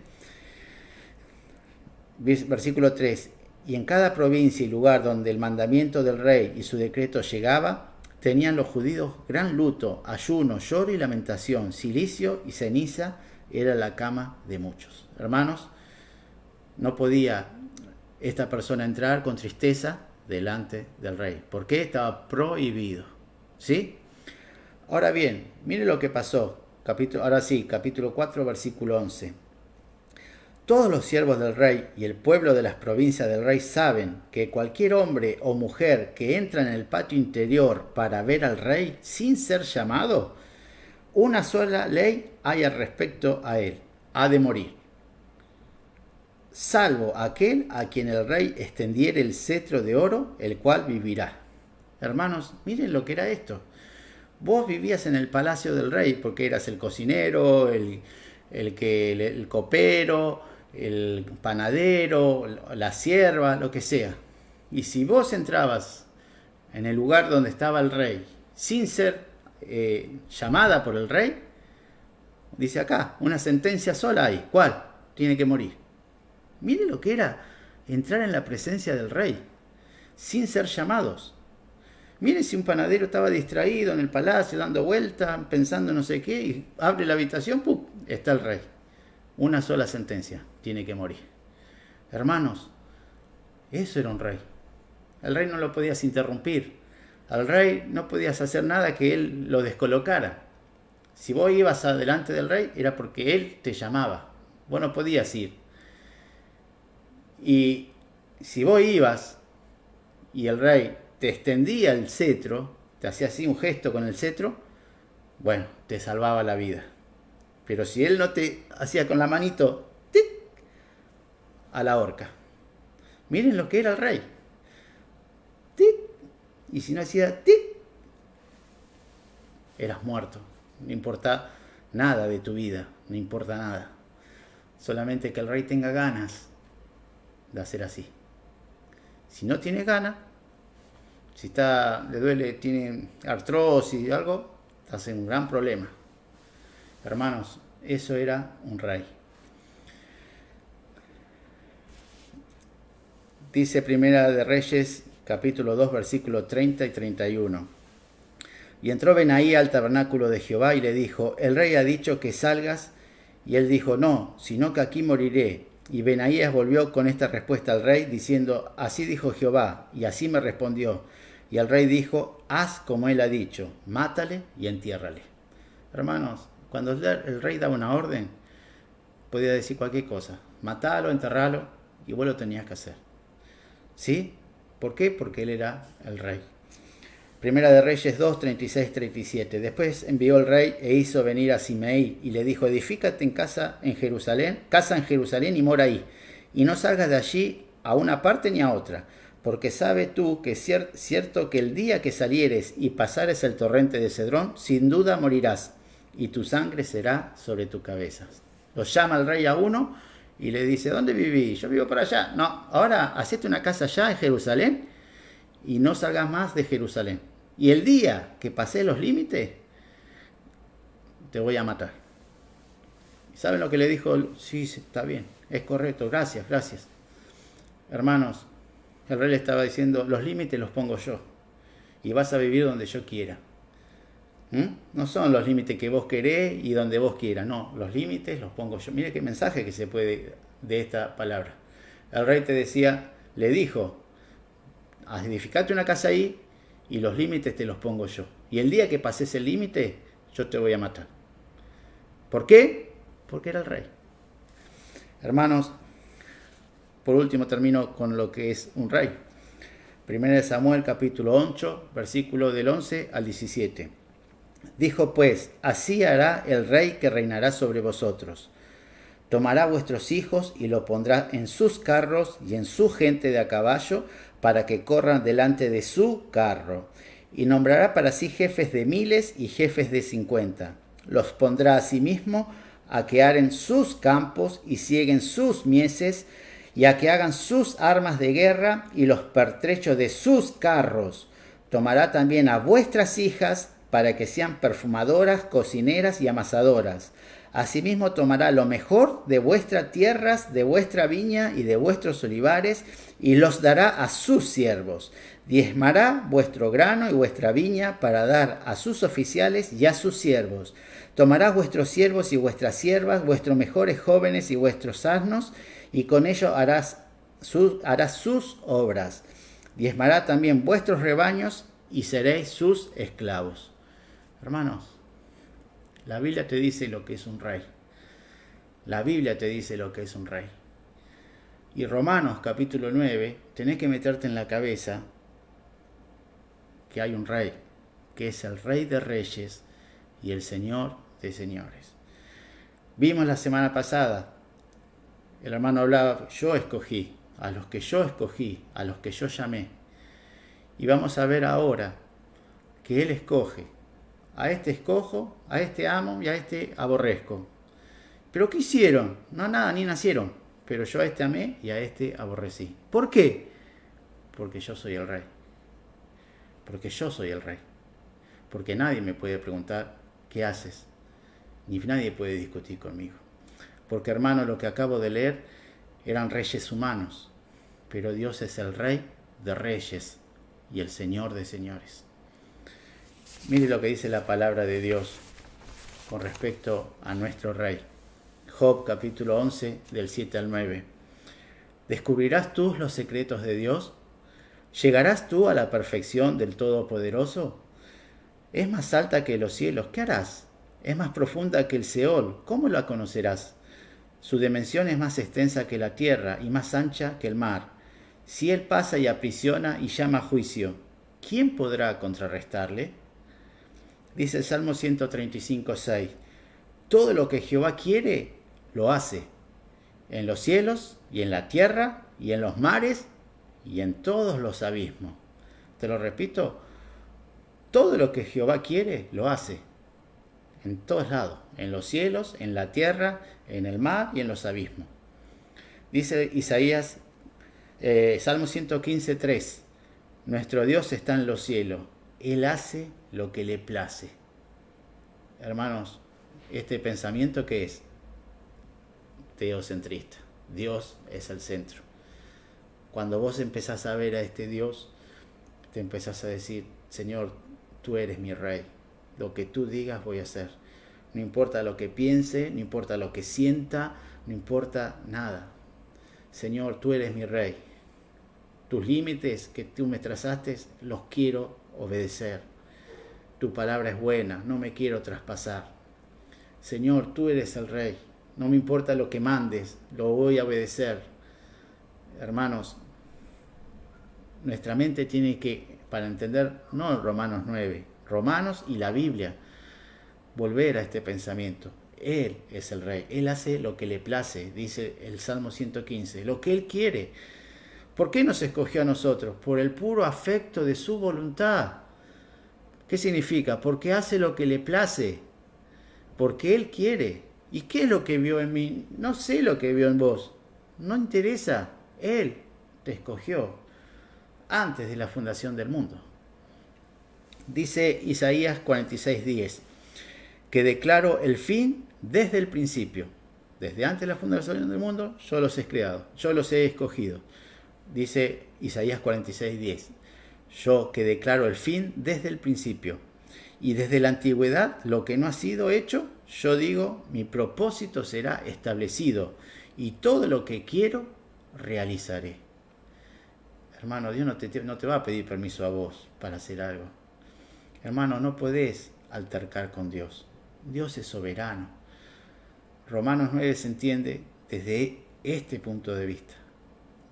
[SPEAKER 1] Versículo 3. Y en cada provincia y lugar donde el mandamiento del rey y su decreto llegaba, tenían los judíos gran luto, ayuno, lloro y lamentación. Cilicio y ceniza era la cama de muchos. Hermanos, no podía esta persona entrar con tristeza delante del rey. ¿Por qué? Estaba prohibido. ¿Sí? Ahora bien, mire lo que pasó. Capítulo 4, versículo 11. Todos los siervos del rey y el pueblo de las provincias del rey saben que cualquier hombre o mujer que entra en el patio interior para ver al rey sin ser llamado, una sola ley hay al respecto a él: ha de morir, salvo aquel a quien el rey extendiere el cetro de oro, el cual vivirá. Hermanos, miren lo que era esto. Vos vivías en el palacio del rey porque eras el cocinero, el copero, el panadero, la sierva, lo que sea. Y si vos entrabas en el lugar donde estaba el rey sin ser llamada por el rey, dice acá, una sentencia sola hay. ¿Cuál? Tiene que morir. Mire lo que era entrar en la presencia del rey sin ser llamados. Miren si un panadero estaba distraído en el palacio, dando vueltas, pensando no sé qué, y abre la habitación, ¡pum!, está el rey. Una sola sentencia, tiene que morir. Hermanos, eso era un rey. El rey no lo podías interrumpir. Al rey no podías hacer nada que él lo descolocara. Si vos ibas adelante del rey, era porque él te llamaba. Vos no podías ir. Y si vos ibas y el rey te extendía el cetro, te hacía así un gesto con el cetro, bueno, te salvaba la vida. Pero si él no te hacía con la manito, ¡tic!, a la horca. Miren lo que era el rey. ¡Tic! Y si no hacía ¡tic!, eras muerto. No importa nada de tu vida, no importa nada. Solamente que el rey tenga ganas de hacer así. Si no tiene ganas, si le duele, tiene artrosis o algo, estás en un gran problema. Hermanos, eso era un rey. Dice Primera de Reyes, capítulo 2, versículos 30 y 31. Y entró Benaí al tabernáculo de Jehová y le dijo, el rey ha dicho que salgas. Y él dijo, no, sino que aquí moriré. Y Benaías volvió con esta respuesta al rey, diciendo, así dijo Jehová, y así me respondió. Y el rey dijo, haz como él ha dicho, mátale y entiérrale. Hermanos, cuando el rey daba una orden, podía decir cualquier cosa, matalo, enterralo, y vos lo tenías que hacer. ¿Sí? ¿Por qué? Porque él era el rey. Primera de Reyes 2, 36, 37. Después envió el rey e hizo venir a Simei y le dijo, edifícate en casa en Jerusalén y mora ahí, y no salgas de allí a una parte ni a otra, porque sabe tú que es cierto que el día que salieres y pasares el torrente de Cedrón, sin duda morirás, y tu sangre será sobre tu cabeza. Lo llama el rey a uno y le dice, ¿dónde viví? Yo vivo por allá. No, ahora hacete una casa allá en Jerusalén y no salgas más de Jerusalén. Y el día que pasé los límites, te voy a matar. ¿Saben lo que le dijo? Sí, está bien, es correcto, gracias. Hermanos, el rey le estaba diciendo, los límites los pongo yo. Y vas a vivir donde yo quiera. No son los límites que vos querés y donde vos quieras. No, los límites los pongo yo. Mire qué mensaje que se puede de esta palabra. El rey le dijo, edificate una casa ahí, y los límites te los pongo yo. Y el día que pases el límite, yo te voy a matar. ¿Por qué? Porque era el rey. Hermanos, por último termino con lo que es un rey. Primera de Samuel, capítulo 8, versículo del 11 al 17. Dijo pues, así hará el rey que reinará sobre vosotros. Tomará vuestros hijos y lo pondrá en sus carros y en su gente de a caballo, para que corran delante de su carro. Y nombrará para sí jefes de 1000 y jefes de 50. Los pondrá a sí mismo a que aren sus campos y sieguen sus mieses, y a que hagan sus armas de guerra y los pertrechos de sus carros. Tomará también a vuestras hijas para que sean perfumadoras, cocineras y amasadoras. Asimismo tomará lo mejor de vuestras tierras, de vuestra viña y de vuestros olivares, y los dará a sus siervos. Diezmará vuestro grano y vuestra viña para dar a sus oficiales y a sus siervos. Tomará vuestros siervos y vuestras siervas, vuestros mejores jóvenes y vuestros asnos, y con ello hará sus obras. Diezmará también vuestros rebaños y seréis sus esclavos. Hermanos, la Biblia te dice lo que es un rey. La Biblia te dice lo que es un rey. Y Romanos capítulo 9, tenés que meterte en la cabeza que hay un rey, que es el Rey de Reyes y el Señor de Señores. Vimos la semana pasada, el hermano hablaba, yo escogí, a los que yo escogí, a los que yo llamé. Y vamos a ver ahora que Él escoge. A este escojo, a este amo y a este aborrezco. ¿Pero qué hicieron? No, nada, ni nacieron. Pero yo a este amé y a este aborrecí. ¿Por qué? Porque yo soy el rey. Porque yo soy el rey. Porque nadie me puede preguntar qué haces. Ni nadie puede discutir conmigo. Porque, hermano, lo que acabo de leer eran reyes humanos. Pero Dios es el rey de reyes y el Señor de señores. Mire lo que dice la palabra de Dios con respecto a nuestro rey. Job capítulo 11 del 7 al 9. ¿Descubrirás tú los secretos de Dios? ¿Llegarás tú a la perfección del Todopoderoso? Es más alta que los cielos, ¿qué harás? Es más profunda que el Seol, ¿cómo la conocerás? Su dimensión es más extensa que la tierra y más ancha que el mar. Si él pasa y aprisiona y llama a juicio, ¿quién podrá contrarrestarle? Dice el Salmo 135:6. Todo lo que Jehová quiere, lo hace. En los cielos y en la tierra y en los mares y en todos los abismos. Te lo repito, todo lo que Jehová quiere, lo hace. En todos lados, en los cielos, en la tierra, en el mar y en los abismos. Dice Isaías, Salmo 115:3, nuestro Dios está en los cielos, Él hace lo que le place. Hermanos, este pensamiento que es teocentrista, Dios es el centro. Cuando vos empezás a ver a este Dios, te empezás a decir, Señor, tú eres mi rey, lo que tú digas voy a hacer. No importa lo que piense, no importa lo que sienta, no importa nada. Señor, tú eres mi rey. Tus límites que tú me trazaste, los quiero obedecer. Tu palabra es buena, no me quiero traspasar. Señor, tú eres el rey. No me importa lo que mandes, lo voy a obedecer. Hermanos, nuestra mente tiene que, para entender, no Romanos 9, Romanos y la Biblia, volver a este pensamiento. Él es el rey, Él hace lo que le place, dice el Salmo 115, lo que Él quiere. ¿Por qué nos escogió a nosotros? Por el puro afecto de su voluntad. ¿Qué significa? Porque hace lo que le place, porque Él quiere. ¿Y qué es lo que vio en mí? No sé lo que vio en vos, no interesa. Él te escogió antes de la fundación del mundo. Dice Isaías 46:10, que declaro el fin desde el principio. Desde antes de la fundación del mundo, yo los he creado, yo los he escogido. Dice Isaías 46:10, yo que declaro el fin desde el principio. Y desde la antigüedad, lo que no ha sido hecho, yo digo, mi propósito será establecido. Y todo lo que quiero, realizaré. Hermano, Dios no te va a pedir permiso a vos para hacer algo. Hermano, no podés altercar con Dios. Dios es soberano. Romanos 9 se entiende desde este punto de vista.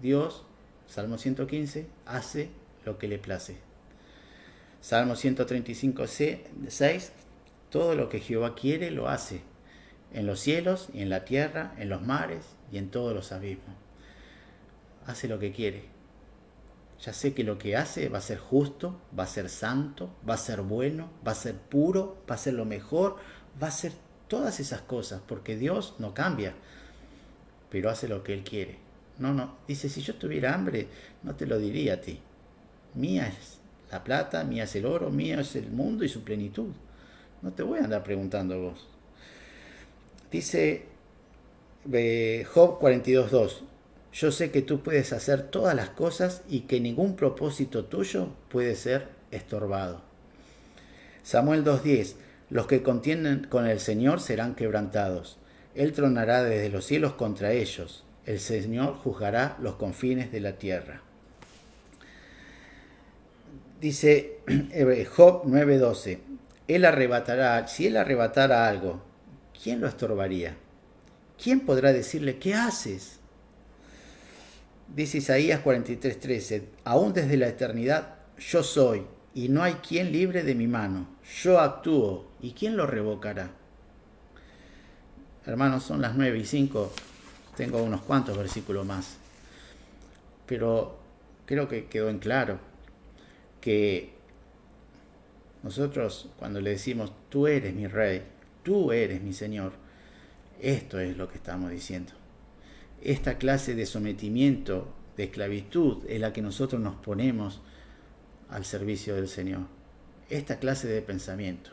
[SPEAKER 1] Dios, Salmo 115, hace lo que le place. Salmo 135:6, todo lo que Jehová quiere lo hace. En los cielos y en la tierra, en los mares y en todos los abismos. Hace lo que quiere. Ya sé que lo que hace va a ser justo, va a ser santo, va a ser bueno, va a ser puro, va a ser lo mejor, va a ser todas esas cosas, porque Dios no cambia, pero hace lo que Él quiere. No, dice, si yo tuviera hambre, no te lo diría a ti. Mía es la plata, mía es el oro, mía es el mundo y su plenitud. No te voy a andar preguntando a vos. Dice Job 42:2, yo sé que tú puedes hacer todas las cosas y que ningún propósito tuyo puede ser estorbado. Samuel 2:10, los que contienden con el Señor serán quebrantados. Él tronará desde los cielos contra ellos. El Señor juzgará los confines de la tierra. Dice Job 9:12, si él arrebatara algo, ¿quién lo estorbaría? ¿Quién podrá decirle, ¿qué haces? Dice Isaías 43:13, aún desde la eternidad yo soy, y no hay quien libre de mi mano. Yo actúo, ¿y quién lo revocará? Hermanos, son las 9:05, tengo unos cuantos versículos más, pero creo que quedó en claro que nosotros cuando le decimos, tú eres mi rey, tú eres mi Señor, esto es lo que estamos diciendo. Esta clase de sometimiento de esclavitud es la que nosotros nos ponemos al servicio del Señor. Esta clase de pensamiento.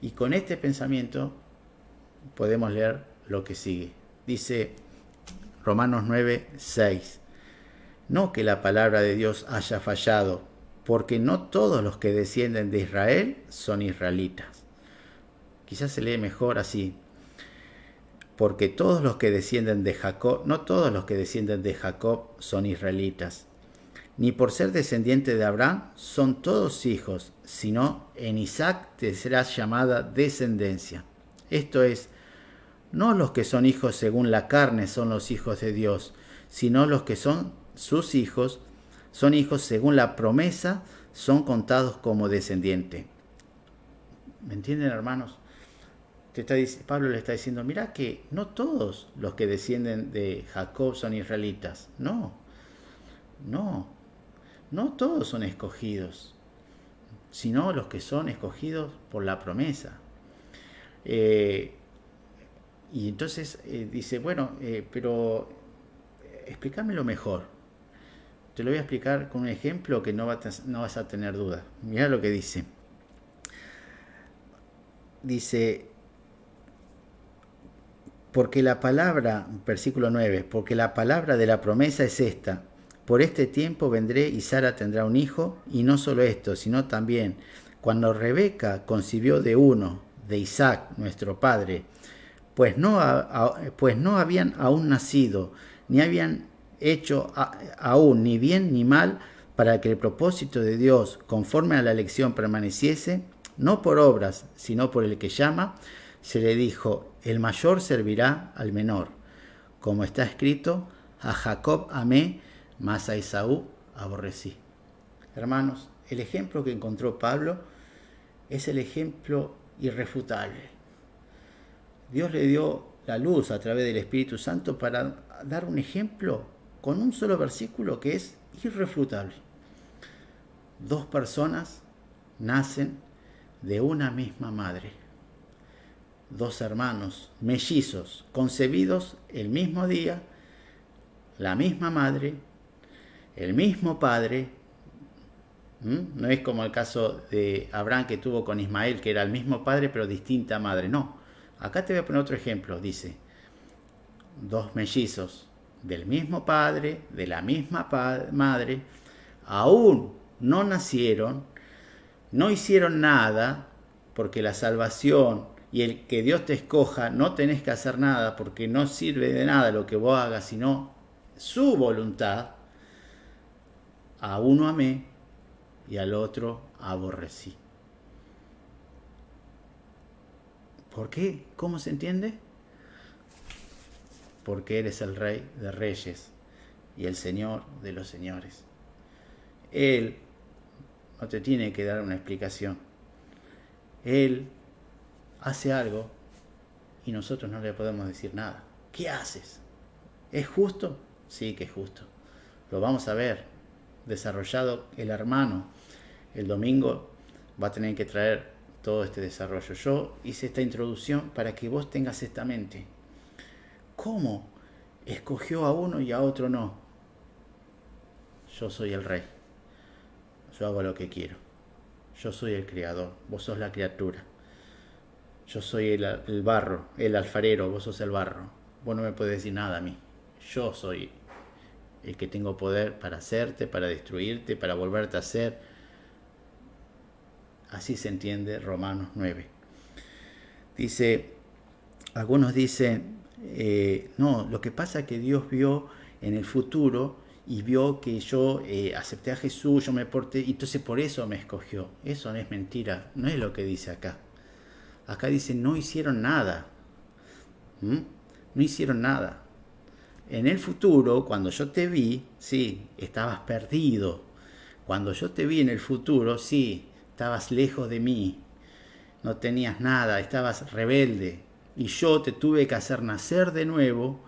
[SPEAKER 1] Y con este pensamiento podemos leer lo que sigue. Dice Romanos 9, 6. No que la palabra de Dios haya fallado, porque no todos los que descienden de Israel son israelitas. Quizás se lee mejor así. Porque todos los que descienden de Jacob, no todos los que descienden de Jacob son israelitas. Ni por ser descendiente de Abraham son todos hijos, sino en Isaac te será llamada descendencia. Esto es, no los que son hijos según la carne son los hijos de Dios, sino los que son sus hijos, son hijos según la promesa, son contados como descendiente. ¿Me entienden, hermanos? Pablo le está diciendo, mira que no todos los que descienden de Jacob son israelitas. No todos son escogidos, sino los que son escogidos por la promesa. Y entonces dice, bueno, pero explícamelo mejor. Te lo voy a explicar con un ejemplo que no vas a tener duda. Mira lo que dice. Dice, porque la palabra, versículo 9, porque la palabra de la promesa es esta: por este tiempo vendré y Sara tendrá un hijo, y no solo esto, sino también cuando Rebeca concibió de uno, de Isaac, nuestro padre, pues no habían aún nacido, ni habían hecho aún ni bien ni mal, para que el propósito de Dios, conforme a la elección, permaneciese, no por obras, sino por el que llama, se le dijo, el mayor servirá al menor. Como está escrito, a Jacob amé, mas a Esaú aborrecí. Hermanos, el ejemplo que encontró Pablo es el ejemplo irrefutable. Dios le dio la luz a través del Espíritu Santo para dar un ejemplo con un solo versículo que es irrefutable. Dos personas nacen de una misma madre. Dos hermanos mellizos concebidos el mismo día, la misma madre, el mismo padre. No es como el caso de Abraham que tuvo con Ismael, que era el mismo padre pero distinta madre. No, acá te voy a poner otro ejemplo. Dice, dos mellizos del mismo padre, de la misma madre, aún no nacieron, no hicieron nada, porque la salvación y el que Dios te escoja, no tenés que hacer nada, porque no sirve de nada lo que vos hagas, sino su voluntad. A uno amé y al otro aborrecí. ¿Por qué? ¿Cómo se entiende? Porque eres el Rey de Reyes y el Señor de los Señores. Él no te tiene que dar una explicación. Él hace algo y nosotros no le podemos decir nada. ¿Qué haces? ¿Es justo? Sí que es justo. Lo vamos a ver desarrollado el hermano. El domingo va a tener que traer todo este desarrollo. Yo hice esta introducción para que vos tengas esta mente. ¿Cómo escogió a uno y a otro no? Yo soy el rey. Yo hago lo que quiero. Yo soy el creador. Vos sos la criatura. Yo soy el barro, el alfarero. Vos sos el barro. Vos no me podés decir nada a mí. Yo soy el que tengo poder para hacerte, para destruirte, para volverte a hacer. Así se entiende Romanos 9. Dice, algunos dicen, no, lo que pasa es que Dios vio en el futuro y vio que yo acepté a Jesús, yo me porté, y entonces por eso me escogió. Eso no es mentira, no es lo que dice acá. Acá dice, no hicieron nada. No hicieron nada. En el futuro, cuando yo te vi, sí, estabas perdido. Cuando yo te vi en el futuro, sí, estabas lejos de mí. No tenías nada, estabas rebelde. Y yo te tuve que hacer nacer de nuevo.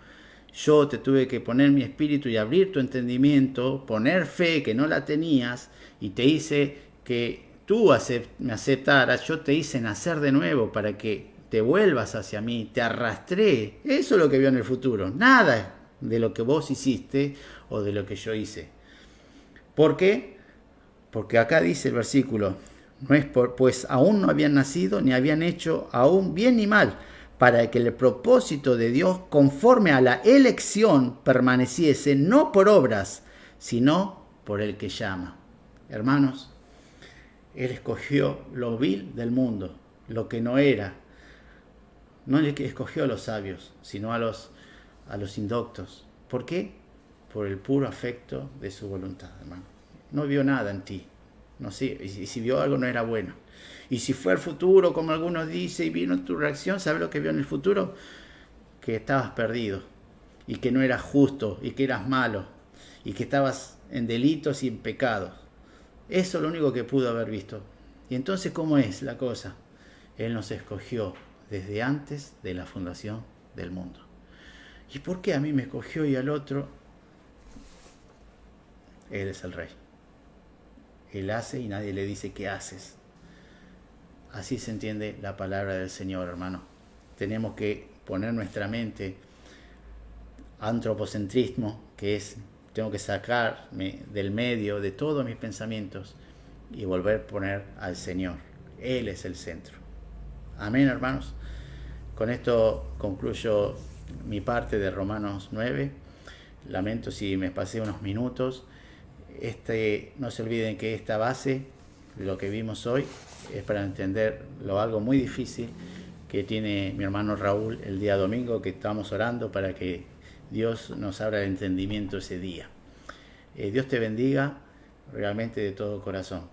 [SPEAKER 1] Yo te tuve que poner mi espíritu y abrir tu entendimiento, poner fe que no la tenías, y te hice que tú me aceptaras. Yo te hice nacer de nuevo para que te vuelvas hacia mí, te arrastré. Eso es lo que vio en el futuro. Nada de lo que vos hiciste o de lo que yo hice. ¿Por qué? Porque acá dice el versículo, pues aún no habían nacido ni habían hecho aún bien ni mal, para que el propósito de Dios conforme a la elección permaneciese no por obras, sino por el que llama. Hermanos, Él escogió lo vil del mundo, lo que no era. No escogió a los sabios, sino a los indoctos. ¿Por qué? Por el puro afecto de su voluntad, hermano. No vio nada en ti. No sé, y si vio algo no era bueno. Y si fue al futuro, como algunos dicen, y vino tu reacción, ¿sabes lo que vio en el futuro? Que estabas perdido, y que no eras justo, y que eras malo, y que estabas en delitos y en pecados. Eso es lo único que pudo haber visto. Y entonces, ¿cómo es la cosa? Él nos escogió desde antes de la fundación del mundo. ¿Y por qué a mí me escogió y al otro? Él es el rey. Él hace y nadie le dice qué haces. Así se entiende la palabra del Señor, hermano. Tenemos que poner nuestra mente antropocentrismo, que es, tengo que sacarme del medio de todos mis pensamientos y volver a poner al Señor. Él es el centro. Amén, hermanos. Con esto concluyo mi parte de Romanos 9. Lamento si me pasé unos minutos. No se olviden que esta base, lo que vimos hoy, es para entender algo muy difícil que tiene mi hermano Raúl el día domingo, que estamos orando para que Dios nos abra el entendimiento ese día. Dios te bendiga realmente de todo corazón.